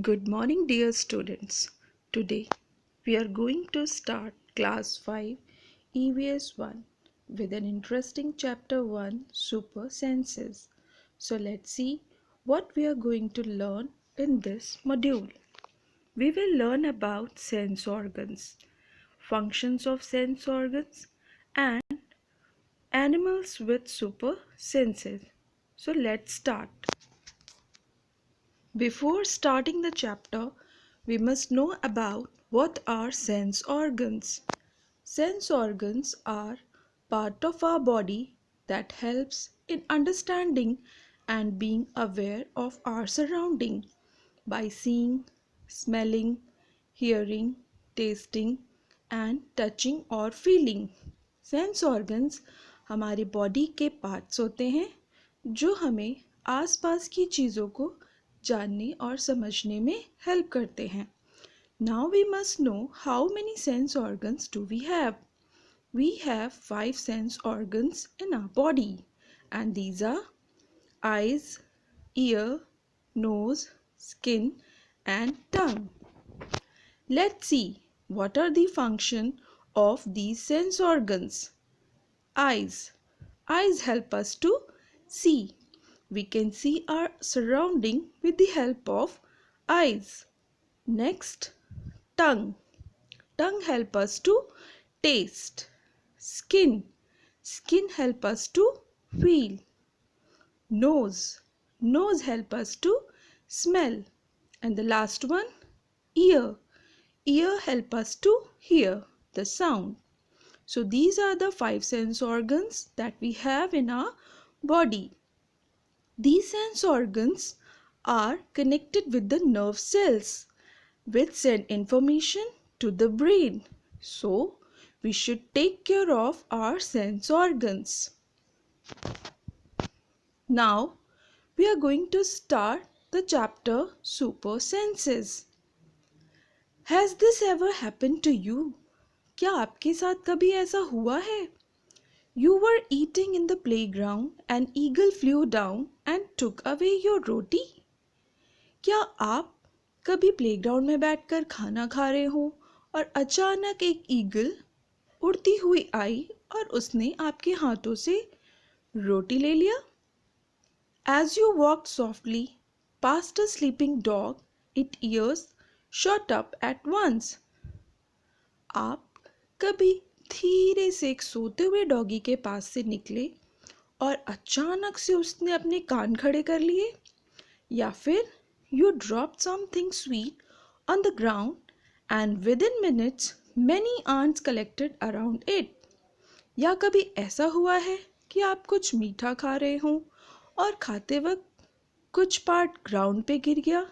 Good morning, dear students. Today we are going to start class 5 EVS 1 with an interesting chapter 1 Super Senses. So let's see what we are going to learn in this module. We will learn about sense organs, functions of sense organs, and animals with super senses. So let's start. Before starting the chapter, we must know about what are sense organs. Sense organs are part of our body that helps in understanding and being aware of our surrounding by seeing, smelling, hearing, tasting and touching और feeling. Sense organs हमारी body के parts होते हैं जो हमें आसपास की चीज़ों को जानने और समझने में हेल्प करते हैं. Now we must know how many sense organs do we have. We have 5 sense organs in our body and these are eyes, ear, nose, skin and tongue. Let's see what are the function of these sense organs. Eyes. Eyes help us to see. We can see our surrounding with the help of eyes. Next, tongue. Tongue help us to taste. Skin. Skin help us to feel. Nose. Nose help us to smell. And the last one, ear. Ear help us to hear the sound. So these are the 5 sense organs that we have in our body. These sense organs are connected with the nerve cells which send information to the brain. So we should take care of our sense organs. Now we are going to start the chapter Super Senses. Has this ever happened to you? क्या आपके साथ कभी ऐसा हुआ है? You were eating in the playground and eagle flew down and took away your roti. क्या आप कभी प्लेग्राउंड में बैठकर खाना खा रहे हो और अचानक एक ईगल उड़ती हुई आई और उसने आपके हाथों से रोटी ले लिया? As you walked softly past a sleeping dog, its ears shot up at once. आप कभी धीरे से एक सोते हुए डॉगी के पास से निकले और अचानक से उसने अपने कान खड़े कर लिए? या फिर you dropped something sweet on the ground and within minutes many ants collected around it. या कभी ऐसा हुआ है कि आप कुछ मीठा खा रहे हो और खाते वक्त कुछ पार्ट ग्राउंड पे गिर गया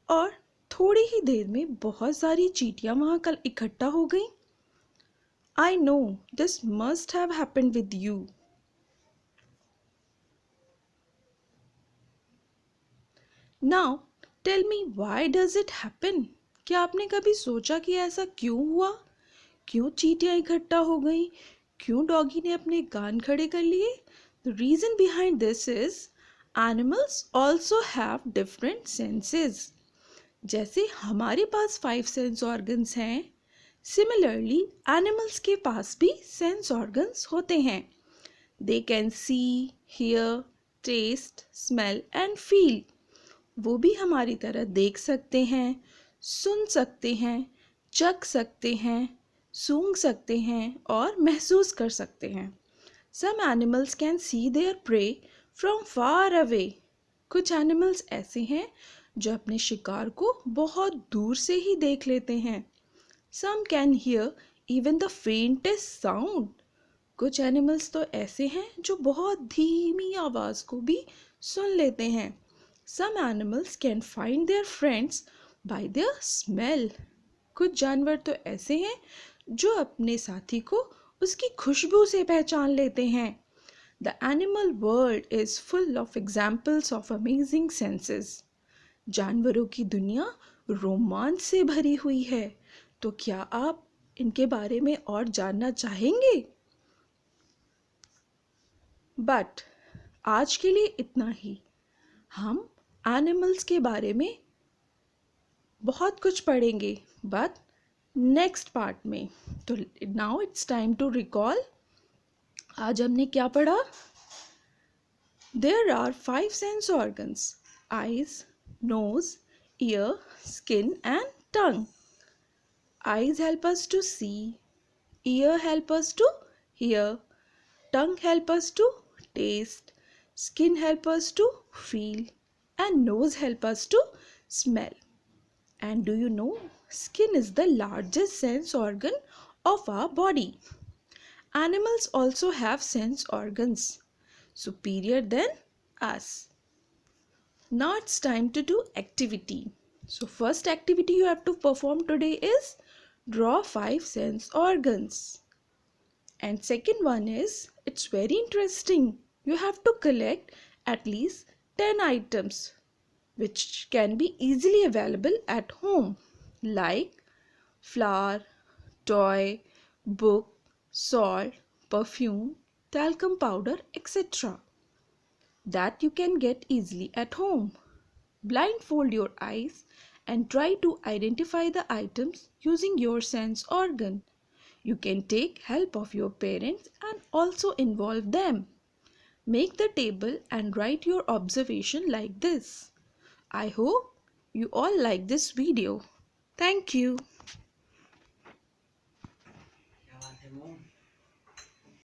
और थोड़ी ही देर में बहुत सारी चींटियां वहां कल इकट्ठा हो गई? I know this must have happened with you. Now tell me, why does it happen? क्या आपने कभी सोचा कि ऐसा क्यों हुआ? क्यों चींटियां इकट्ठा हो गई? क्यों डॉगी ने अपने कान खड़े कर लिए? The reason behind this is animals also have different senses. जैसे हमारे पास 5 सेंस ऑर्गन्स हैं, सिमिलरली एनिमल्स के पास भी सेंस ऑर्गन्स होते हैं. They can see, hear, taste, smell and feel. वो भी हमारी तरह देख सकते हैं, सुन सकते हैं, चख सकते हैं, सूंघ सकते हैं और महसूस कर सकते हैं. Some animals can see their prey from far away. कुछ एनिमल्स ऐसे हैं जो अपने शिकार को बहुत दूर से ही देख लेते हैं. Some can hear even the faintest sound. कुछ एनिमल्स तो ऐसे हैं जो बहुत धीमी आवाज़ को भी सुन लेते हैं. Some animals can find their friends by their smell. कुछ जानवर तो ऐसे हैं जो अपने साथी को उसकी खुशबू से पहचान लेते हैं. The animal world is full of examples of amazing senses. जानवरों की दुनिया रोमांच से भरी हुई है. तो क्या आप इनके बारे में और जानना चाहेंगे? बट आज के लिए इतना ही. हम एनिमल्स के बारे में बहुत कुछ पढ़ेंगे बट नेक्स्ट पार्ट में। तो now it's time to recall. आज हमने क्या पढ़ा? There are 5 sense organs: eyes, nose, ear, skin, and tongue. Eyes help us to see, ear help us to hear, tongue help us to taste, skin help us to feel, and nose help us to smell. And do you know, skin is the largest sense organ of our body. Animals also have sense organs superior than us. Now it's time to do activity. So first activity you have to perform today is draw 5 sense organs. And second one is, it's very interesting. You have to collect at least 10 items which can be easily available at home, like flour, toy, book, salt, perfume, talcum powder, etc. that you can get easily at home. Blindfold your eyes and try to identify the items using your sense organ. You can take help of your parents and also involve them. Make the table and write your observation like this. I hope you all like this video. Thank you.